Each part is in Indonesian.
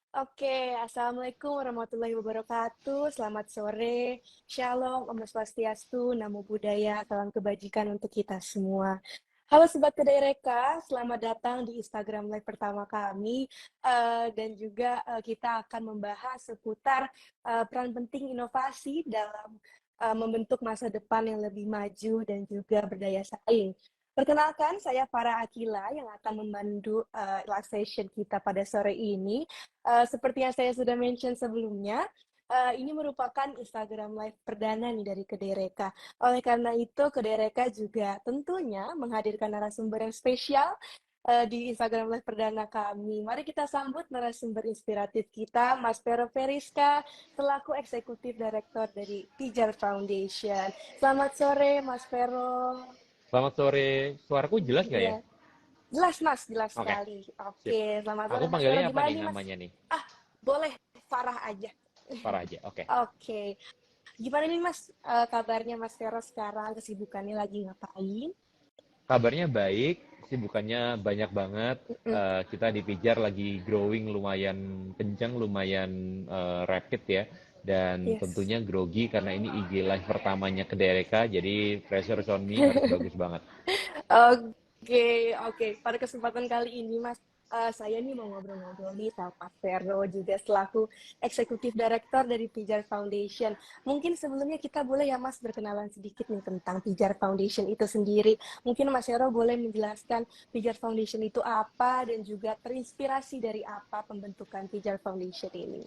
Oke, Assalamualaikum warahmatullahi wabarakatuh. Selamat sore, Shalom, Om Swastiastu, Namo Buddhaya, salam kebajikan untuk kita semua. Halo Sobat Kedai Reka, selamat datang di Instagram Live pertama kami. Dan juga kita akan membahas seputar peran penting inovasi dalam membentuk masa depan yang lebih maju dan juga berdaya saing. Perkenalkan, saya Farah Akila yang akan memandu live session kita pada sore ini. Seperti yang saya sudah mention sebelumnya, ini merupakan Instagram Live perdana nih dari Kedai Reka. Oleh karena itu, Kedai Reka juga tentunya menghadirkan narasumber yang spesial di Instagram Live perdana kami. Mari kita sambut narasumber inspiratif kita, Mas Pero Feriska, selaku Eksekutif Direktur dari Pijar Foundation. Selamat sore, Mas Pero. Selamat sore, suaraku jelas nggak ya? Iya, jelas Mas, jelas Oke, sekali. sip. Oke, selamat Aku sore Mas Vero. panggilnya apa Gimana nih nih Mas? namanya nih? Ah, boleh Farah aja. Farah aja, oke. Oke, gimana nih Mas kabarnya Mas Vero sekarang? Kesibukannya lagi ngapain? Kabarnya baik, sibukannya banyak banget. Mm-mm. Kita di Pijar lagi growing lumayan kencang, lumayan rapid ya. Dan Yes. tentunya grogi karena ini IG live pertamanya ke Dereka, jadi pressure on me harus bagus banget. Oke, oke. Pada kesempatan kali ini, Mas, saya nih mau ngobrol-ngobrol nih sama Mas Vero juga selaku Eksekutif Director dari Pijar Foundation. Mungkin sebelumnya kita boleh ya, Mas, berkenalan sedikit nih tentang Pijar Foundation itu sendiri. Mungkin Mas Vero boleh menjelaskan Pijar Foundation itu apa dan juga terinspirasi dari apa pembentukan Pijar Foundation ini.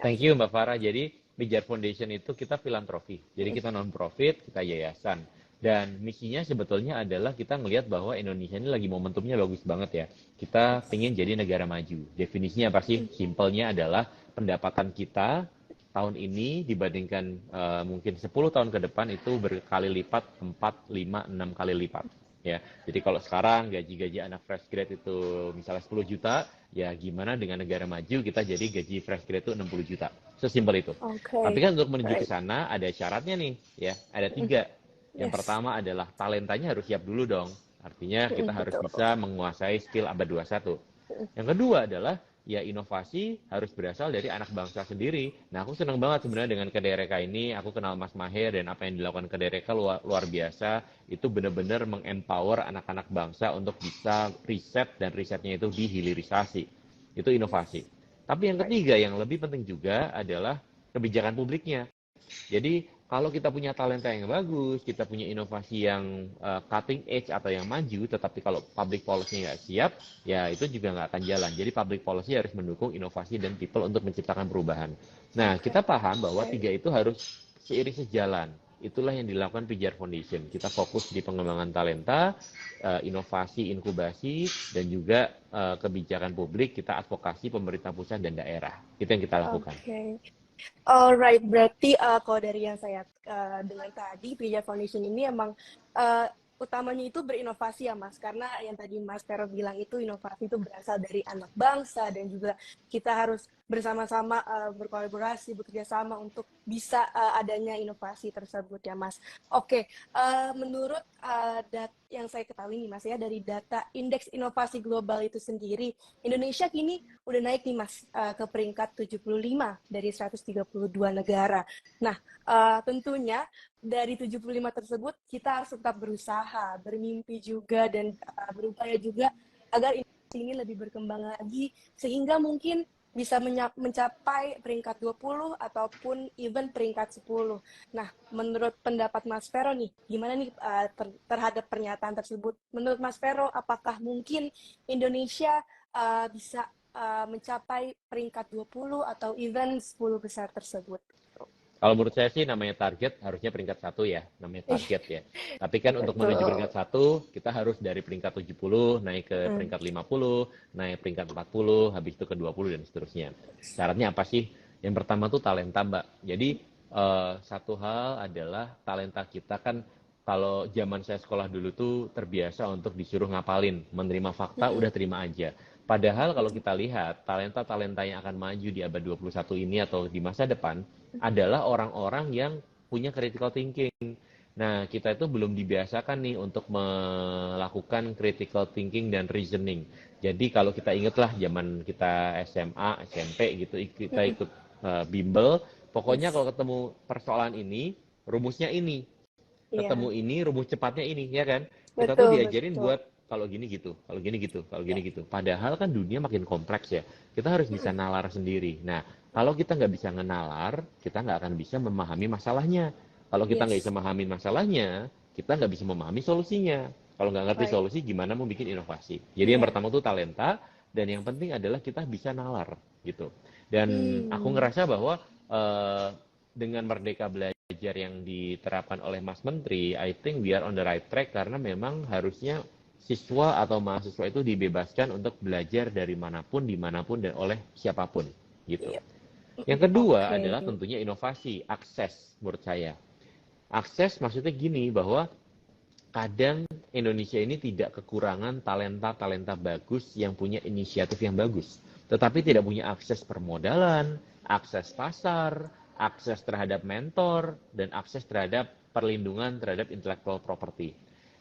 Thank you Mbak Farah. Jadi Pijar Foundation itu kita filantropi. Jadi kita non-profit, kita yayasan. Dan misinya sebetulnya adalah kita ngelihat bahwa Indonesia ini lagi momentumnya bagus banget ya. Kita pengen jadi negara maju. Definisinya apa sih? Simpelnya adalah pendapatan kita tahun ini dibandingkan mungkin 10 tahun ke depan itu berkali lipat, 4, 5, 6 kali lipat. Ya, jadi kalau sekarang gaji-gaji anak fresh grade itu misalnya 10 juta, ya gimana dengan negara maju kita jadi gaji fresh grade itu 60 juta. Sesimpel itu. Tapi Oke, kan untuk menuju ke right. sana ada syaratnya nih, ya. Ada 3. Yang Yes. pertama adalah talentanya harus siap dulu dong. Artinya kita harus Betul. bisa menguasai skill abad 21. Yang kedua adalah ya inovasi harus berasal dari anak bangsa sendiri. Nah, aku senang banget sebenarnya dengan Kedereka ini. Aku kenal Mas Maher dan apa yang dilakukan Kedereka luar biasa. Itu benar-benar mengempower anak-anak bangsa untuk bisa riset dan risetnya itu dihilirisasi. Itu inovasi. Tapi yang Right. ketiga yang lebih penting juga adalah kebijakan publiknya. Jadi kalau kita punya talenta yang bagus, kita punya inovasi yang cutting edge atau yang maju, tetapi kalau public policy nggak siap, ya itu juga nggak akan jalan. Jadi public policy harus mendukung inovasi dan people untuk menciptakan perubahan. Nah, Oke. kita paham bahwa Right. 3 itu harus seiring sejalan. Itulah yang dilakukan Pijar Foundation. Kita fokus di pengembangan talenta, inovasi, inkubasi, dan juga kebijakan publik. Kita advokasi pemerintah pusat dan daerah. Itu yang kita lakukan. Oke. Alright, berarti kalau dari yang saya dengar tadi, Pija Foundation ini emang uh, utamanya itu berinovasi ya Mas, karena yang tadi Mas Vero bilang itu inovasi itu berasal dari anak bangsa dan juga kita harus bersama-sama berkolaborasi, bekerja sama untuk bisa adanya inovasi tersebut ya Mas. Oke, menurut yang saya ketahui nih Mas ya, dari data Indeks Inovasi Global itu sendiri, Indonesia kini udah naik nih Mas ke peringkat 75 dari 132 negara. Nah, tentunya dari 75 tersebut kita harus tetap berusaha, bermimpi juga dan berupaya juga agar ini lebih berkembang lagi sehingga mungkin bisa mencapai peringkat 20 ataupun even peringkat 10. Nah, menurut pendapat Mas Vero nih, gimana nih terhadap pernyataan tersebut? Menurut Mas Vero, apakah mungkin Indonesia bisa mencapai peringkat 20 atau even 10 besar tersebut? Kalau menurut saya sih namanya target harusnya peringkat 1 ya, namanya target ya. Tapi kan untuk menuju Betul. peringkat 1, kita harus dari peringkat 70 naik ke Mm. peringkat 50, naik peringkat 40, habis itu ke 20 dan seterusnya. Syaratnya apa sih? Yang pertama tuh talenta, Mbak. Jadi satu hal adalah talenta kita kan kalau zaman saya sekolah dulu tuh terbiasa untuk disuruh ngapalin, menerima fakta udah terima aja. Padahal kalau kita lihat talenta-talenta yang akan maju di abad 21 ini atau di masa depan adalah orang-orang yang punya critical thinking. Nah, kita itu belum dibiasakan nih untuk melakukan critical thinking dan reasoning. Jadi kalau kita ingatlah zaman kita SMA, SMP gitu, kita Mm-mm. ikut bimbel, pokoknya Yes. kalau ketemu persoalan ini, rumusnya ini, ketemu Iya. ini, rumus cepatnya ini, ya kan? Kita tuh Betul, diajarin betul. buat kalau gini gitu, kalau gini gitu, kalau Ya. gini gitu. Padahal kan dunia makin kompleks ya. Kita harus bisa nalar sendiri. Nah, kalau kita nggak bisa ngenalar, kita nggak akan bisa memahami masalahnya. Kalau kita nggak bisa Yes. memahami masalahnya, kita nggak bisa memahami solusinya. Kalau nggak ngerti Right. solusi, gimana mau bikin inovasi? Jadi yang Iya. pertama tuh talenta, dan yang penting adalah kita bisa nalar gitu. Dan aku Hmm. ngerasa bahwa eh, dengan Merdeka Belajar yang diterapkan oleh Mas Menteri, I think we are on the right track karena memang harusnya siswa atau mahasiswa itu dibebaskan untuk belajar dari manapun, dimanapun, dan oleh siapapun gitu. Iya. Yang kedua Oke. adalah tentunya inovasi, akses menurut saya. Akses maksudnya gini, bahwa kadang Indonesia ini tidak kekurangan talenta-talenta bagus yang punya inisiatif yang bagus, tetapi tidak punya akses permodalan, akses pasar, akses terhadap mentor, dan akses terhadap perlindungan terhadap intellectual property.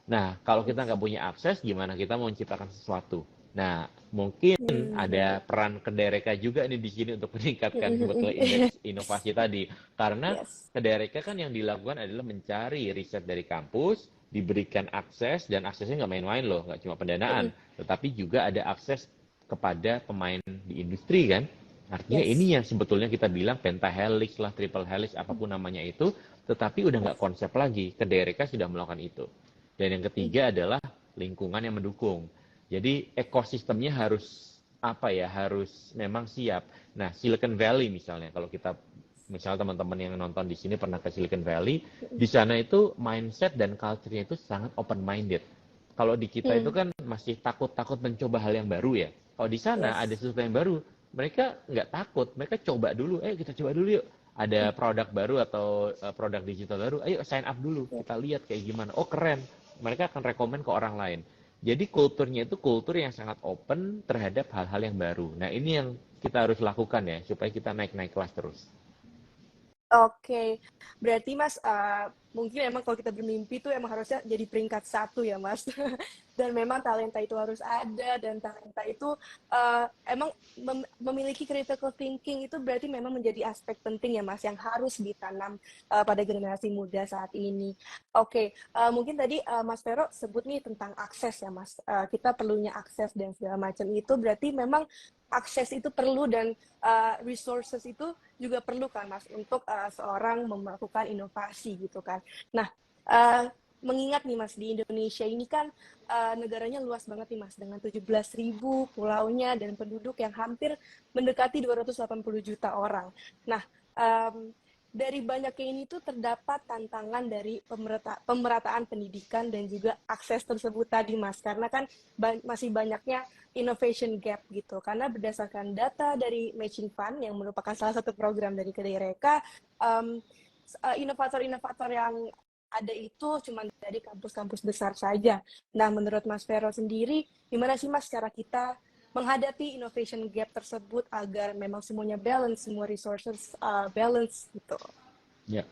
Nah, kalau kita nggak punya akses, gimana kita mau menciptakan sesuatu? Nah, mungkin ada Hmm. peran Kedereka juga nih di sini untuk meningkatkan sebetulnya indeks inovasi tadi. Karena Yes. Kedereka kan yang dilakukan adalah mencari riset dari kampus, diberikan akses, dan aksesnya nggak main-main loh, nggak cuma pendanaan, tetapi juga ada akses kepada pemain di industri kan. Artinya Yes. ini yang sebetulnya kita bilang pentahelix lah, triple helix, apapun namanya itu, tetapi udah nggak Yes. konsep lagi. Kedereka sudah melakukan itu. Dan yang ketiga adalah lingkungan yang mendukung. Jadi ekosistemnya harus apa ya, harus memang siap. Nah, Silicon Valley misalnya, kalau kita misalnya teman-teman yang nonton di sini pernah ke Silicon Valley, di sana itu mindset dan culture-nya itu sangat open minded. Kalau di kita itu Hmm. kan masih takut-takut mencoba hal yang baru ya. Kalau di sana ada Yes. sesuatu yang baru, mereka nggak takut, mereka coba dulu. Kita coba dulu yuk. Ada produk baru atau produk digital baru, ayo sign up dulu, kita lihat kayak gimana. Oh keren, mereka akan rekomen ke orang lain. Jadi kulturnya itu kultur yang sangat open terhadap hal-hal yang baru. Nah ini yang kita harus lakukan ya, supaya kita naik-naik kelas terus. Oke, berarti Mas, mungkin emang kalau kita bermimpi tuh emang harusnya jadi peringkat 1 ya Mas. Dan memang talenta itu harus ada, dan talenta itu emang memiliki critical thinking itu berarti memang menjadi aspek penting ya Mas, yang harus ditanam pada generasi muda saat ini. Oke, mungkin tadi Mas Vero sebut nih tentang akses ya Mas. Kita perlunya akses dan segala macam itu berarti memang akses itu perlu, dan resources itu juga perlu kan Mas untuk seorang melakukan inovasi gitu kan. Nah, mengingat nih Mas di Indonesia ini kan negaranya luas banget nih Mas, dengan 17.000 pulaunya dan penduduk yang hampir mendekati 280 juta orang. Nah, dari banyaknya ini tuh terdapat tantangan dari pemerataan pendidikan dan juga akses tersebut tadi Mas, karena kan masih banyaknya innovation gap gitu. Karena berdasarkan data dari Matching Fund yang merupakan salah satu program dari Kedereka, inovator-inovator yang ada itu cuma dari kampus-kampus besar saja. Nah, menurut Mas Vero sendiri, gimana sih Mas cara kita menghadapi innovation gap tersebut agar memang semuanya balance, semua resources balance gitu? Ya,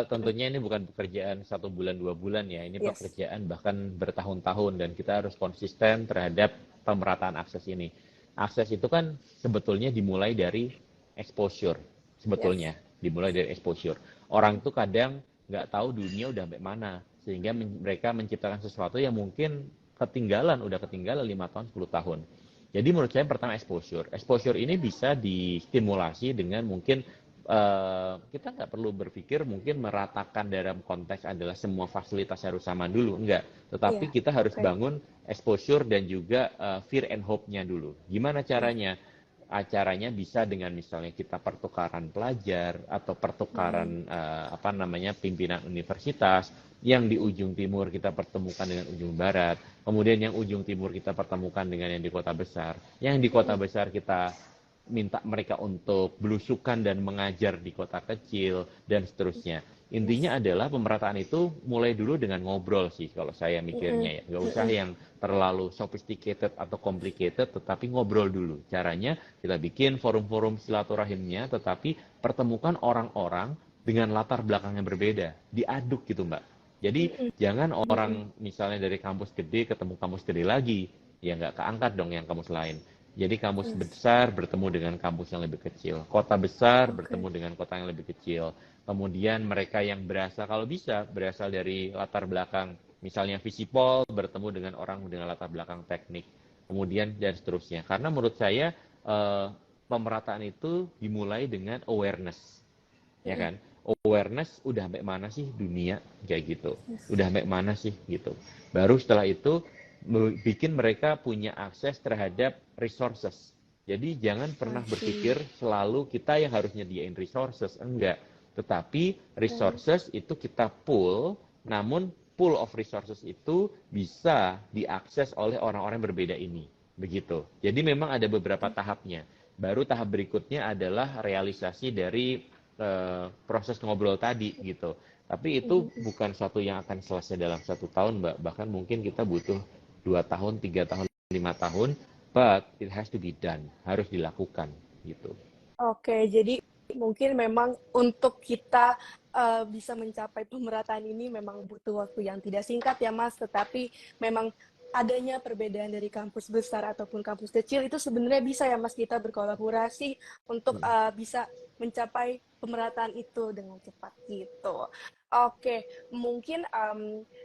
tentunya ini bukan pekerjaan 1 bulan 2 bulan ya, ini Yes. pekerjaan bahkan bertahun-tahun dan kita harus konsisten terhadap pemerataan akses ini. Akses itu kan sebetulnya dimulai dari exposure, Yes. sebetulnya dimulai dari exposure. Orang tuh kadang nggak tahu dunia udah sampai mana, sehingga mereka menciptakan sesuatu yang mungkin udah ketinggalan 5 tahun, 10 tahun. Jadi menurut saya pertama exposure. Exposure ini bisa distimulasi dengan mungkin kita nggak perlu berpikir mungkin meratakan dalam konteks adalah semua fasilitas harus sama dulu, enggak. Tetapi Iya. kita harus Right. bangun exposure dan juga fear and hope-nya dulu. Gimana caranya? Acaranya bisa dengan misalnya kita pertukaran pelajar atau pertukaran pimpinan universitas, yang di ujung timur kita pertemukan dengan ujung barat, kemudian yang ujung timur kita pertemukan dengan yang di kota besar, yang di kota besar kita minta mereka untuk belusukan dan mengajar di kota kecil, dan seterusnya. Yes. Intinya adalah pemerataan itu mulai dulu dengan ngobrol sih kalau saya mikirnya ya. Nggak usah yang terlalu sophisticated atau complicated, tetapi ngobrol dulu. Caranya kita bikin forum-forum silaturahimnya, tetapi pertemukan orang-orang dengan latar belakang yang berbeda. Diaduk gitu Mbak. Jadi Mm-mm. jangan Mm-mm. orang misalnya dari kampus gede ketemu kampus gede lagi, ya nggak keangkat dong yang kampus lain. Jadi kampus Yes. besar bertemu dengan kampus yang lebih kecil, kota besar Oke. bertemu dengan kota yang lebih kecil. Kemudian mereka yang berasal, kalau bisa, berasal dari latar belakang, misalnya Visipol bertemu dengan orang dengan latar belakang teknik, kemudian dan seterusnya. Karena menurut saya eh, pemerataan itu dimulai dengan awareness, ya Mm-mm. kan? Awareness udah sampai mana sih dunia kayak gitu, Yes. udah sampai mana sih gitu. Baru setelah itu bikin mereka punya akses terhadap resources. Jadi jangan pernah I see. berpikir selalu kita yang harus nyediain resources, enggak. Tetapi Okay. resources itu kita pull, namun pool of resources itu bisa diakses oleh orang-orang berbeda ini. Begitu. Jadi memang ada beberapa tahapnya. Baru tahap berikutnya adalah realisasi dari proses ngobrol tadi gitu. Tapi itu Mm-mm. bukan suatu yang akan selesai dalam 1 tahun, Mbak. Bahkan mungkin kita butuh 2 tahun, 3 tahun, 5 tahun. But it has to be done, harus dilakukan gitu. Oke, jadi mungkin memang untuk kita bisa mencapai pemerataan ini memang butuh waktu yang tidak singkat ya Mas, tetapi memang adanya perbedaan dari kampus besar ataupun kampus kecil itu sebenarnya bisa ya Mas kita berkolaborasi untuk bisa mencapai pemerataan itu dengan cepat gitu. Oke, mungkin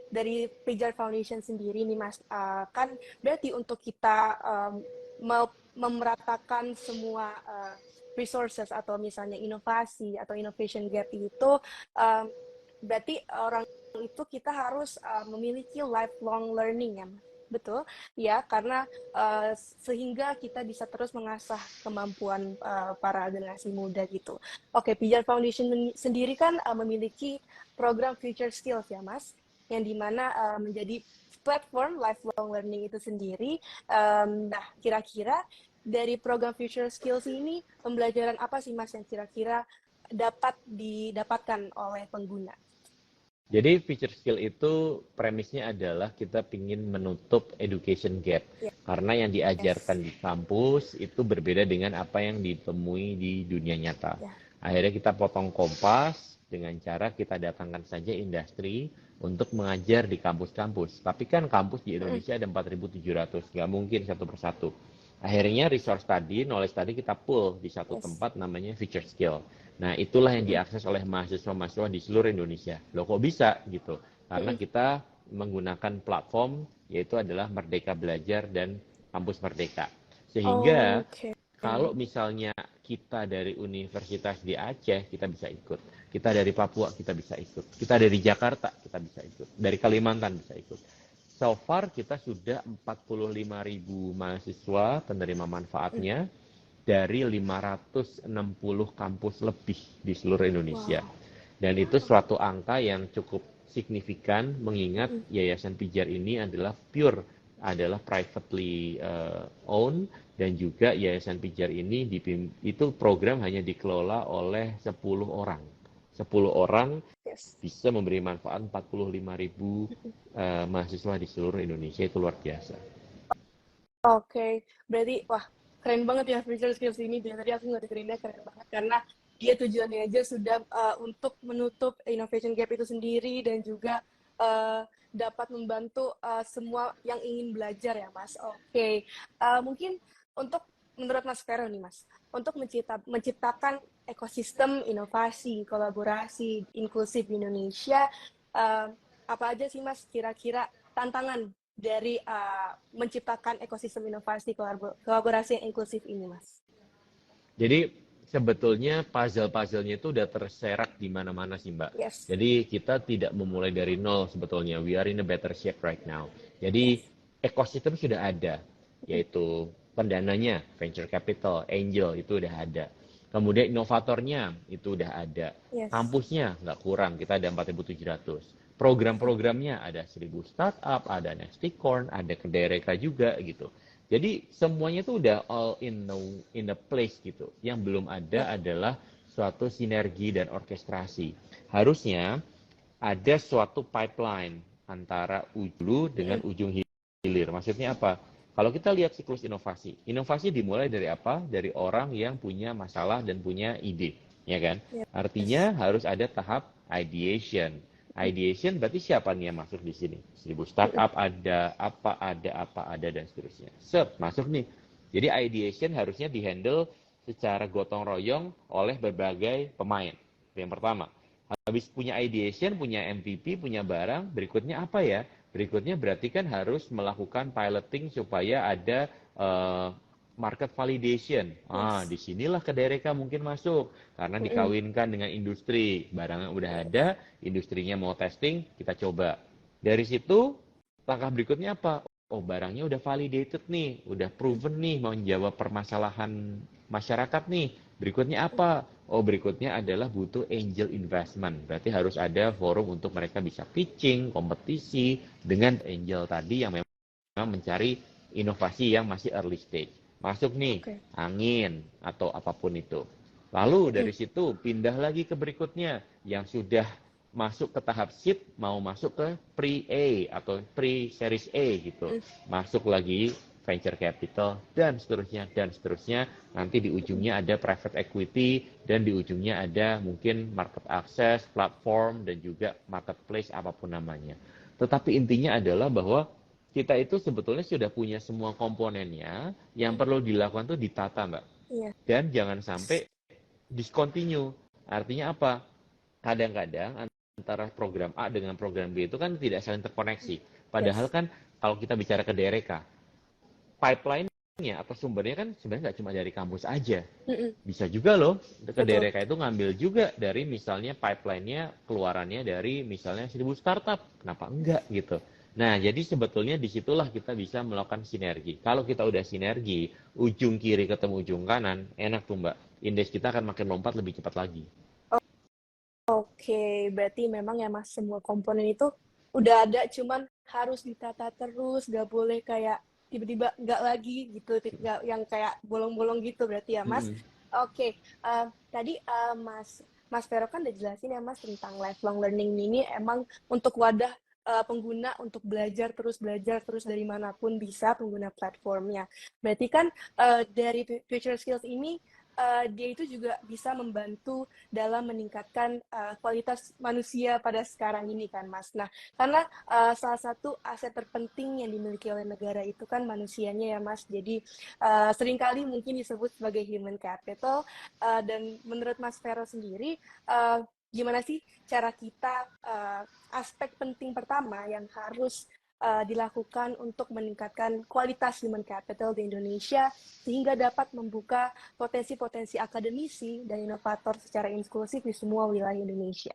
dari Pijar Foundation sendiri nih Mas, kan berarti untuk kita memeratakan semua resources atau misalnya inovasi atau innovation gap itu um, berarti orang itu kita harus memiliki lifelong learning ya betul ya karena sehingga kita bisa terus mengasah kemampuan para generasi muda gitu. Oke, Pijar Foundation sendiri kan memiliki program Future Skills ya Mas, yang dimana menjadi platform lifelong learning itu sendiri. Nah, kira-kira dari program Future Skills ini, pembelajaran apa sih Mas yang kira-kira dapat didapatkan oleh pengguna? Jadi feature skill itu premisnya adalah kita ingin menutup education gap. Karena yang Yes, diajarkan di kampus itu berbeda dengan apa yang ditemui di dunia nyata. ya. Akhirnya kita potong kompas dengan cara kita datangkan saja industri untuk mengajar di kampus-kampus. Tapi kan kampus di Mm-mm. Indonesia ada 4.700, nggak mungkin satu persatu. Akhirnya resource tadi, knowledge tadi kita pull di satu Yes. tempat namanya feature skill. Nah, itulah yang Mm-mm. diakses oleh mahasiswa-mahasiswa di seluruh Indonesia. Loh kok bisa gitu? Karena Mm-mm. kita menggunakan platform yaitu adalah Merdeka Belajar dan Kampus Merdeka. Sehingga Oke. kalau misalnya kita dari universitas di Aceh, kita bisa ikut. Kita dari Papua, kita bisa ikut. Kita dari Jakarta, kita bisa ikut. Dari Kalimantan bisa ikut. So far kita sudah 45.000 mahasiswa penerima Mm. manfaatnya dari 560 kampus lebih di seluruh Indonesia. Wow. Dan itu suatu angka yang cukup signifikan mengingat Mm-mm. Yayasan Pijar ini adalah privately owned, dan juga Yayasan Pijar ini itu program hanya dikelola oleh 10 orang. 10 orang Yes. bisa memberi manfaat 45.000 mahasiswa di seluruh Indonesia, itu luar biasa. Oke, berarti wah keren banget ya Future Skills ini. Dari tadi aku ngedengerinnya keren banget karena dia tujuannya aja sudah untuk menutup innovation gap itu sendiri dan juga dapat membantu semua yang ingin belajar ya Mas. Oke, mungkin untuk menurut Mas Vero nih Mas, untuk menciptakan ekosistem inovasi, kolaborasi, inklusif di Indonesia, uh, apa aja sih Mas kira-kira tantangan dari menciptakan ekosistem inovasi kolaborasi yang inklusif ini, Mas? Jadi sebetulnya puzzle-puzzlenya itu udah terserak di mana-mana sih, Mbak. Yes, Jadi kita tidak memulai dari nol sebetulnya. We are in a better shape right now. Jadi yes. ekosistem sudah ada, Mm. yaitu pendananya, venture capital, angel itu udah ada. Kemudian inovatornya itu udah ada. Yes. Kampusnya nggak kurang, kita ada 4.700. Program-programnya ada 1.000 startup, ada Nesticorn, ada Kedai Reka juga gitu. Jadi semuanya itu udah all in the place gitu. Yang belum Yeah. ada adalah suatu sinergi dan orkestrasi. Harusnya ada suatu pipeline antara ujung dengan Mm-mm. ujung hilir. Maksudnya apa? Kalau kita lihat siklus inovasi, inovasi dimulai dari apa? Dari orang yang punya masalah dan punya ide, ya kan? Yes. Artinya harus ada tahap ideation, Ideation berarti siapa nih yang masuk di sini? 1000 startup ada, apa ada, dan seterusnya. Masuk nih. Jadi ideation harusnya dihandle secara gotong royong oleh berbagai pemain. Yang pertama. Habis punya ideation, punya MVP, punya barang, berikutnya apa ya? Berikutnya berarti kan harus melakukan piloting supaya ada market validation. Yes. Disinilah Kedereka mungkin masuk. Karena dikawinkan dengan industri. Barangnya udah ada, industrinya mau testing, kita coba. Dari situ, langkah berikutnya apa? Oh, barangnya udah validated nih, udah proven nih, mau menjawab permasalahan masyarakat nih. Berikutnya apa? Oh, berikutnya adalah butuh angel investment. Berarti harus ada forum untuk mereka bisa pitching, kompetisi dengan angel tadi yang memang mencari inovasi yang masih early stage. Masuk nih, angin atau apapun itu. Lalu dari situ pindah lagi ke berikutnya yang sudah masuk ke tahap seed, mau masuk ke pre-A atau pre-series A gitu. Masuk lagi venture capital, dan seterusnya. Nanti di ujungnya ada private equity, dan di ujungnya ada mungkin market access, platform, dan juga marketplace, apapun namanya. Tetapi intinya adalah bahwa kita itu sebetulnya sudah punya semua komponennya, yang perlu dilakukan itu ditata, Mbak. Dan jangan sampai discontinue. Artinya apa? Kadang-kadang antara program A dengan program B itu kan tidak saling terkoneksi. Padahal kan kalau kita bicara ke DRK, pipeline-nya atau sumbernya kan sebenarnya nggak cuma dari kampus aja. Bisa juga loh, ke DRK itu ngambil juga dari misalnya pipeline-nya, keluarannya dari misalnya 1000 startup. Kenapa enggak gitu? Nah, jadi sebetulnya disitulah kita bisa melakukan sinergi. Kalau kita udah sinergi, ujung kiri ketemu ujung kanan, enak tuh Mbak. Indeks kita akan makin lompat lebih cepat lagi. Oke, berarti memang ya Mas, semua komponen itu udah ada, cuman harus ditata terus, nggak boleh kayak tiba-tiba nggak lagi gitu, nggak yang kayak bolong-bolong gitu berarti ya Mas. Oke, tadi Mas Vero kan udah jelasin ya Mas tentang lifelong learning ini emang untuk wadah pengguna untuk belajar terus dari manapun bisa pengguna platformnya. Berarti kan dari Future Skills ini dia itu juga bisa membantu dalam meningkatkan kualitas manusia pada sekarang ini kan Mas. Nah, karena salah satu aset terpenting yang dimiliki oleh negara itu kan manusianya ya Mas. Jadi seringkali mungkin disebut sebagai human capital, dan menurut Mas Vero sendiri, gimana sih cara kita, aspek penting pertama yang harus dilakukan untuk meningkatkan kualitas human capital di Indonesia sehingga dapat membuka potensi-potensi akademisi dan inovator secara inklusif di semua wilayah Indonesia.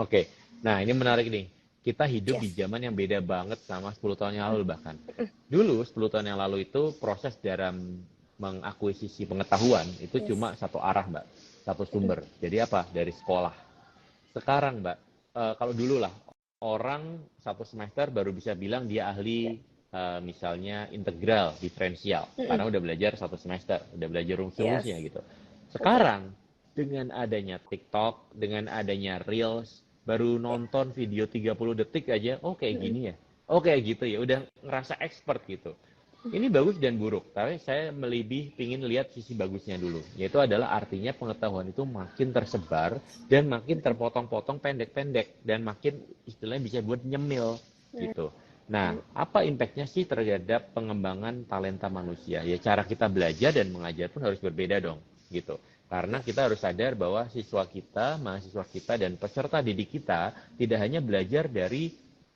Oke, nah ini menarik nih. Kita hidup di zaman yang beda banget sama 10 tahun yang lalu bahkan. Dulu 10 tahun yang lalu itu proses dalam mengakuisisi pengetahuan itu cuma satu arah Mbak, satu sumber. Jadi apa? Dari sekolah. Sekarang Mbak, kalau dulu lah, orang satu semester baru bisa bilang dia ahli misalnya integral, diferensial. Karena udah belajar satu semester, udah belajar rumus-rumusnya gitu. Sekarang, dengan adanya TikTok, dengan adanya Reels, baru nonton video 30 detik aja, oh kayak gini ya, oh kayak gitu ya, udah ngerasa expert gitu. Ini bagus dan buruk, tapi saya lebih pingin lihat sisi bagusnya dulu, yaitu adalah artinya pengetahuan itu makin tersebar dan makin terpotong-potong pendek-pendek dan makin istilahnya bisa buat nyemil gitu. Nah, apa impactnya sih terhadap pengembangan talenta manusia? Ya cara kita belajar dan mengajar pun harus berbeda dong, gitu. Karena kita harus sadar bahwa siswa kita, mahasiswa kita, dan peserta didik kita tidak hanya belajar dari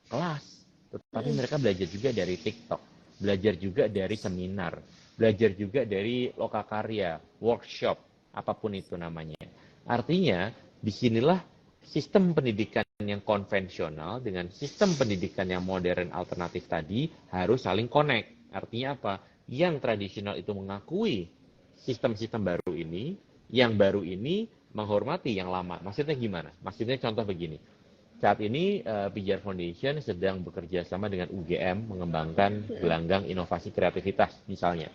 kelas, tetapi mereka belajar juga dari TikTok, belajar juga dari seminar, belajar juga dari lokakarya, workshop, apapun itu namanya. Artinya, disinilah sistem pendidikan yang konvensional dengan sistem pendidikan yang modern alternatif tadi harus saling connect. Artinya apa? Yang tradisional itu mengakui sistem-sistem baru ini, yang baru ini menghormati yang lama. Maksudnya gimana? Maksudnya contoh begini. Saat ini Pijar Foundation sedang bekerja sama dengan UGM mengembangkan gelanggang inovasi kreativitas misalnya.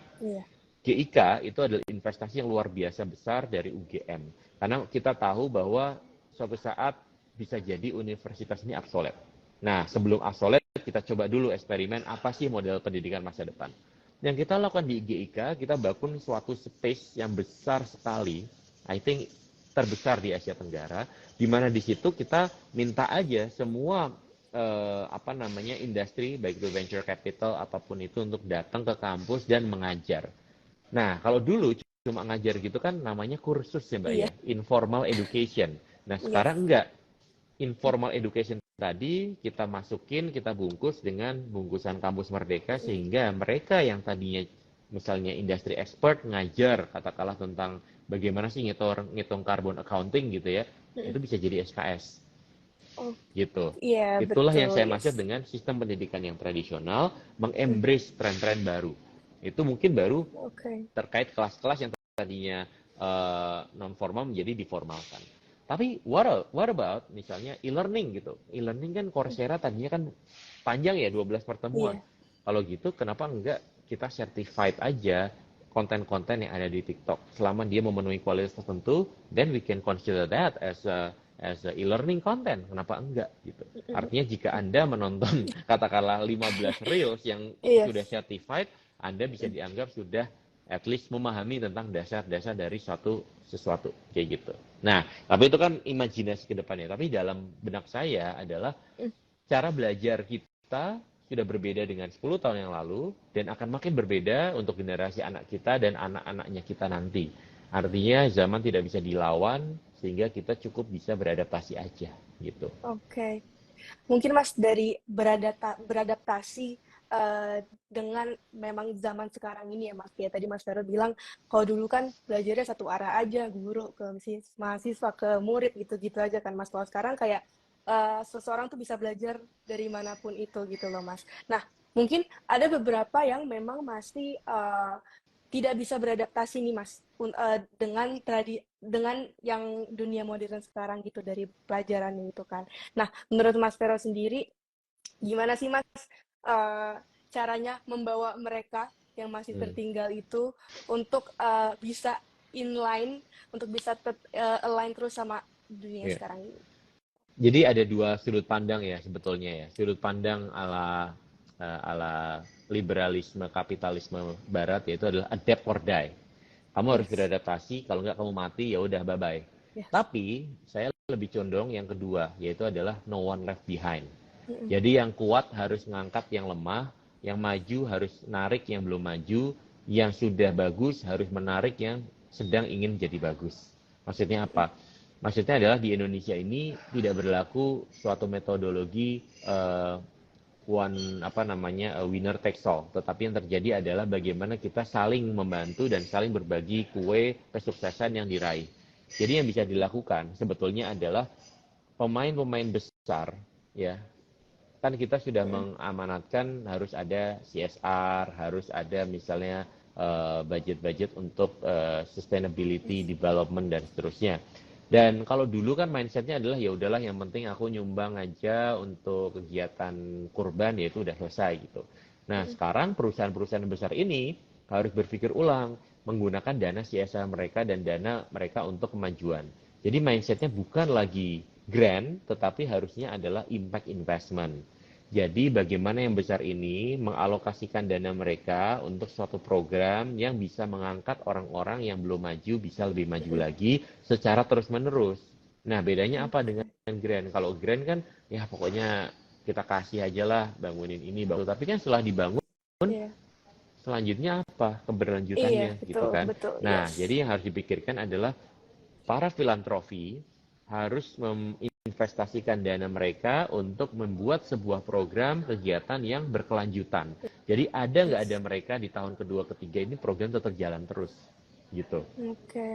GIK itu adalah investasi yang luar biasa besar dari UGM. Karena kita tahu bahwa suatu saat bisa jadi universitas ini obsolete. Nah, sebelum obsolete, kita coba dulu eksperimen apa sih model pendidikan masa depan. Yang kita lakukan di GIK, kita bangun suatu space yang besar sekali. I think terbesar di Asia Tenggara, di mana di situ kita minta aja semua industri, baik itu venture capital apapun itu untuk datang ke kampus dan mengajar. Nah, kalau dulu cuma ngajar gitu kan namanya kursus ya Mbak Iya, ya, informal education. Nah, yes. sekarang enggak. Informal education tadi kita masukin, kita bungkus dengan bungkusan Kampus Merdeka sehingga mereka yang tadinya misalnya industri expert ngajar katakanlah tentang bagaimana sih ngitung carbon accounting gitu ya, itu bisa jadi SKS Oh, gitu. iya Itulah yang betul, saya yes. maksud dengan sistem pendidikan yang tradisional mengembrace tren-tren baru. Itu mungkin baru Oke. terkait kelas-kelas yang tadinya non formal menjadi diformalkan. Tapi what about misalnya e-learning gitu. E-learning kan Coursera tadinya kan panjang ya 12 pertemuan. Iya. Kalau gitu kenapa enggak kita certified aja konten-konten yang ada di TikTok selama dia memenuhi kualitas tertentu, then we can consider that as a e-learning content. Kenapa enggak gitu. Artinya jika Anda menonton katakanlah 15 reels yang sudah Yes. certified, Anda bisa dianggap sudah at least memahami tentang dasar-dasar dari sesuatu kayak gitu. Nah, tapi itu kan imajinasi ke depannya. Tapi dalam benak saya adalah cara belajar kita sudah berbeda dengan 10 tahun yang lalu dan akan makin berbeda untuk generasi anak kita dan anak-anaknya kita nanti. Artinya zaman tidak bisa dilawan sehingga kita cukup bisa beradaptasi aja gitu. Oke. Mungkin Mas dari beradaptasi dengan memang zaman sekarang ini ya Mas. Ya tadi Mas Vero bilang kalau dulu kan belajarnya satu arah aja, guru ke mahasiswa ke murid gitu-gitu aja kan Mas. Kalau sekarang kayak seseorang tuh bisa belajar dari manapun itu gitu loh Mas. Nah, mungkin ada beberapa yang memang masih tidak bisa beradaptasi nih Mas dengan yang dunia modern sekarang gitu dari pelajarannya itu kan. Nah, menurut Mas Vero sendiri gimana sih Mas caranya membawa mereka yang masih tertinggal itu untuk bisa inline, untuk bisa align terus sama dunia Yeah. sekarang ini? Jadi ada dua sudut pandang ya sebetulnya ya. Sudut pandang ala liberalisme kapitalisme barat yaitu adalah adapt or die. Kamu harus Yes, beradaptasi, kalau nggak kamu mati ya udah bye bye. yes. Tapi saya lebih condong yang kedua yaitu adalah no one left behind. Jadi yang kuat harus ngangkat yang lemah, yang maju harus narik yang belum maju, yang sudah bagus harus menarik yang sedang ingin jadi bagus. Maksudnya apa? Maksudnya adalah di Indonesia ini tidak berlaku suatu metodologi winner takes all. Tetapi yang terjadi adalah bagaimana kita saling membantu dan saling berbagi kue kesuksesan yang diraih. Jadi yang bisa dilakukan sebetulnya adalah pemain-pemain besar ya. Kan kita sudah mengamanatkan harus ada CSR, harus ada misalnya budget-budget untuk sustainability development dan seterusnya. Dan kalau dulu kan mindsetnya adalah ya udahlah yang penting aku nyumbang aja untuk kegiatan kurban ya itu udah selesai gitu. Nah sekarang perusahaan-perusahaan besar ini harus berpikir ulang menggunakan dana CSR mereka dan dana mereka untuk kemajuan. Jadi mindsetnya bukan lagi grant tetapi harusnya adalah impact investment. Jadi bagaimana yang besar ini mengalokasikan dana mereka untuk suatu program yang bisa mengangkat orang-orang yang belum maju bisa lebih maju lagi secara terus-menerus. Nah bedanya apa dengan grant? Kalau grant kan ya pokoknya kita kasih aja lah bangunin ini, bangun. Tapi kan setelah dibangun Iya, selanjutnya apa iya, keberlanjutannya gitu betul, kan. betul, Nah yes. jadi yang harus dipikirkan adalah para filantropi harus menginvestasikan dana mereka untuk membuat sebuah program kegiatan yang berkelanjutan. Jadi ada nggak ada mereka di tahun kedua, ketiga ini program tetap jalan terus gitu. Oke,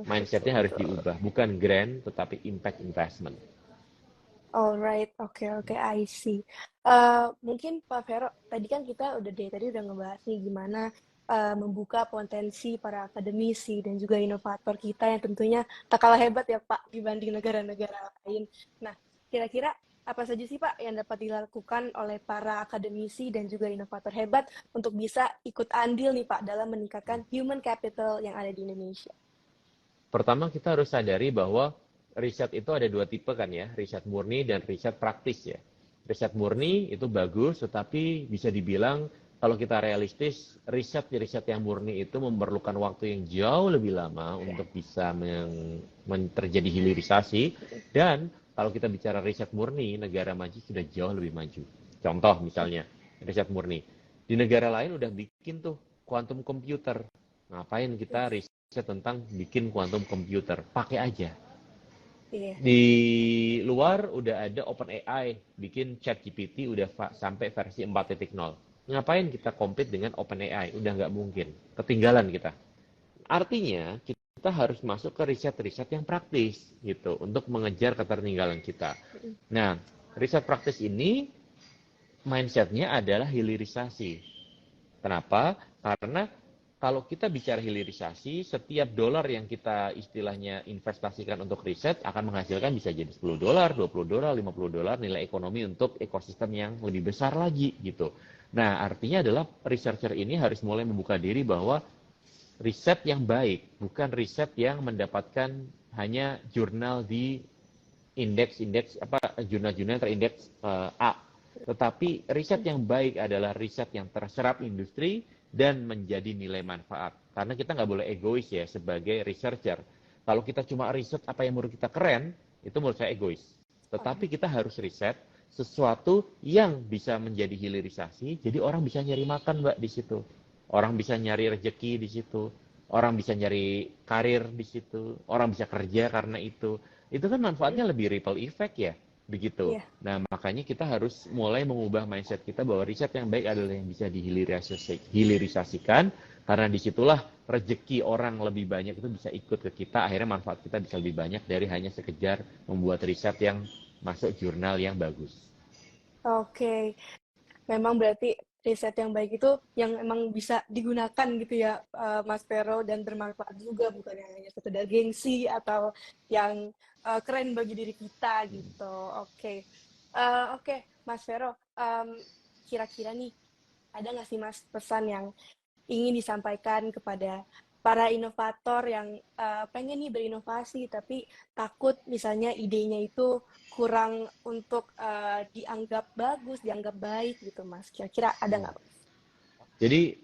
betul, Mindsetnya harus betul. diubah, bukan grant tetapi impact investment. Alright, oke, I see. Mungkin Pak Vero, tadi kan kita tadi udah ngebahas nih gimana membuka potensi para akademisi dan juga inovator kita yang tentunya tak kalah hebat ya Pak dibanding negara-negara lain. Nah, kira-kira apa saja sih Pak yang dapat dilakukan oleh para akademisi dan juga inovator hebat untuk bisa ikut andil nih Pak dalam meningkatkan human capital yang ada di Indonesia? Pertama kita harus sadari bahwa riset itu ada dua tipe kan ya, riset murni dan riset praktis ya. Riset murni itu bagus, tetapi bisa dibilang kalau kita realistis, riset yang murni itu memerlukan waktu yang jauh lebih lama untuk bisa terjadi hilirisasi. Dan kalau kita bicara riset murni, negara maju sudah jauh lebih maju. Contoh misalnya, riset murni. Di negara lain udah bikin tuh quantum computer. Ngapain kita riset tentang bikin quantum computer? Pakai aja. Iya. Di luar udah ada OpenAI, bikin ChatGPT udah sampai versi 4.0. Ngapain kita compete dengan OpenAI? Udah nggak mungkin. Ketinggalan kita. Artinya, kita harus masuk ke riset-riset yang praktis gitu untuk mengejar ketertinggalan kita. Nah, riset praktis ini mindsetnya adalah hilirisasi. Kenapa? Karena kalau kita bicara hilirisasi, setiap dolar yang kita istilahnya investasikan untuk riset akan menghasilkan bisa jadi $10, $20, $50 nilai ekonomi untuk ekosistem yang lebih besar lagi gitu. Nah, artinya adalah researcher ini harus mulai membuka diri bahwa riset yang baik, bukan riset yang mendapatkan hanya jurnal di indeks jurnal-jurnal terindeks A. Tetapi riset yang baik adalah riset yang terserap industri dan menjadi nilai manfaat. Karena kita nggak boleh egois ya sebagai researcher. Kalau kita cuma riset apa yang menurut kita keren, itu menurut saya egois. Tetapi kita harus riset sesuatu yang bisa menjadi hilirisasi, jadi orang bisa nyari makan, Mbak, di situ. Orang bisa nyari rezeki di situ. Orang bisa nyari karir di situ. Orang bisa kerja karena itu. Itu kan manfaatnya lebih ripple effect ya, begitu. Iya. Nah, makanya kita harus mulai mengubah mindset kita bahwa riset yang baik adalah yang bisa dihilirisasikan, karena disitulah rezeki orang lebih banyak itu bisa ikut ke kita, akhirnya manfaat kita bisa lebih banyak dari hanya sekedar membuat riset yang masuk jurnal yang bagus. Oke. Memang berarti riset yang baik itu yang emang bisa digunakan gitu ya, Mas Vero, dan bermanfaat juga, bukan yang hanya sekedar gengsi atau yang keren bagi diri kita gitu. Oke. Oke, Mas Vero, kira-kira nih ada nggak sih Mas pesan yang ingin disampaikan kepada para inovator yang pengen nih berinovasi tapi takut misalnya idenya itu kurang untuk dianggap bagus, dianggap baik gitu Mas. Kira-kira ada nggak? Jadi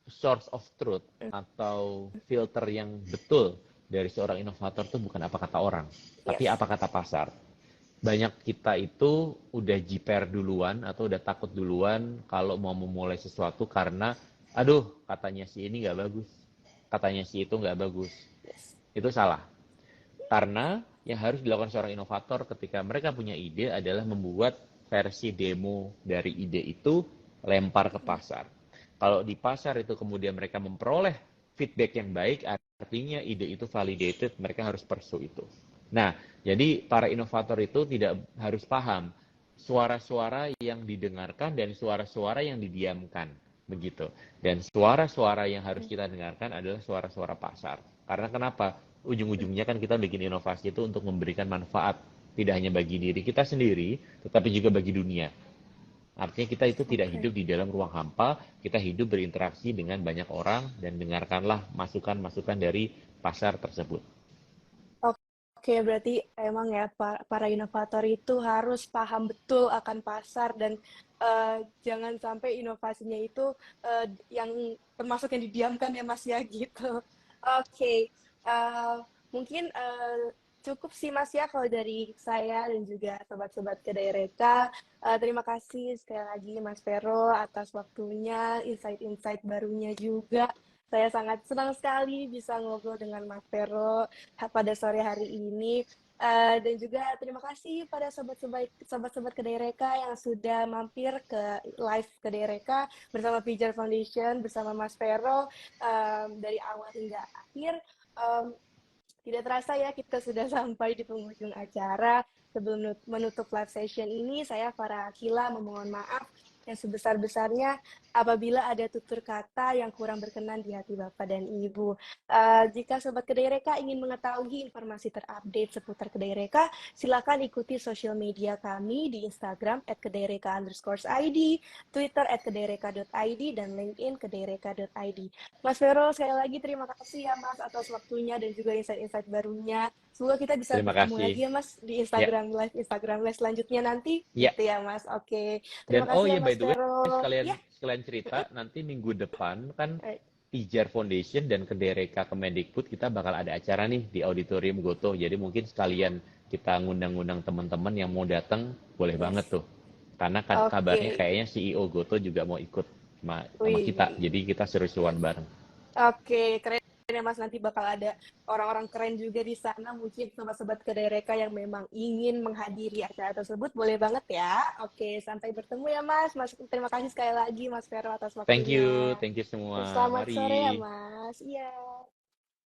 source of truth atau filter yang betul dari seorang inovator itu bukan apa kata orang, tapi Yes. apa kata pasar. Banyak kita itu udah jiper duluan atau udah takut duluan kalau mau memulai sesuatu karena, aduh, katanya si ini nggak bagus, katanya si itu nggak bagus. Yes. Itu salah. Karena yang harus dilakukan seorang inovator ketika mereka punya ide adalah membuat versi demo dari ide itu, lempar ke pasar. Kalau di pasar itu kemudian mereka memperoleh feedback yang baik, artinya ide itu validated, mereka harus pursue itu. Nah, jadi para inovator itu tidak harus paham suara-suara yang didengarkan dan suara-suara yang didiamkan, begitu. Dan suara-suara yang harus kita dengarkan adalah suara-suara pasar. Karena kenapa? Ujung-ujungnya kan kita bikin inovasi itu untuk memberikan manfaat, tidak hanya bagi diri kita sendiri, tetapi juga bagi dunia. Artinya kita itu tidak Oke. hidup di dalam ruang hampa, kita hidup berinteraksi dengan banyak orang dan dengarkanlah masukan-masukan dari pasar tersebut. Oke, berarti emang ya para inovator itu harus paham betul akan pasar dan jangan sampai inovasinya itu yang termasuk yang didiamkan ya Mas ya gitu. Oke, mungkin cukup sih Mas ya kalau dari saya dan juga sobat-sobat Kedaireka. Terima kasih sekali lagi Mas Vero atas waktunya, insight-insight barunya juga. Saya sangat senang sekali bisa ngobrol dengan Mas Vero pada sore hari ini. Dan juga terima kasih pada sobat-sobat Kedaireka yang sudah mampir ke live Kedaireka bersama Pijar Foundation, bersama Mas Vero dari awal hingga akhir. Tidak terasa ya kita sudah sampai di penghujung acara. Sebelum menutup live session ini, saya Farah Akila memohon maaf yang sebesar-besarnya apabila ada tutur kata yang kurang berkenan di hati Bapak dan Ibu. Jika Sobat Kedai Reka ingin mengetahui informasi terupdate seputar Kedai Reka, silakan ikuti sosial media kami di Instagram @kedaireka_id, Twitter @kedaireka.id, dan LinkedIn kedaireka.id. Mas Vero, sekali lagi terima kasih ya Mas atas waktunya dan juga insight-insight barunya. Semoga kita bisa Terima bertemu kasih. lagi ya Mas di Ya, Instagram live selanjutnya nanti ya. gitu ya Mas. Oke. Dan Terima oh kasih ya ya, by Mas the way, Vero. sekalian Ya. sekalian cerita, nanti minggu depan kan Eh, Pijar Foundation dan Kedai Reka Kemendikbud kita bakal ada acara nih di Auditorium Goto. Jadi mungkin sekalian kita ngundang-ngundang teman-teman yang mau datang, boleh banget Yes. tuh. Karena kabarnya Oke. kayaknya CEO Goto juga mau ikut sama kita. Wih. Jadi kita seru-seruan bareng. Oke, keren ya Mas. Nanti bakal ada orang-orang keren juga di sana. Mungkin sobat-sobat Kedai Reka yang memang ingin menghadiri acara tersebut, boleh banget ya. Oke, sampai bertemu ya Mas. Mas, terima kasih sekali lagi Mas Vero atas waktunya. Thank you semua. Selamat sore ya Mari. Mas. Iya.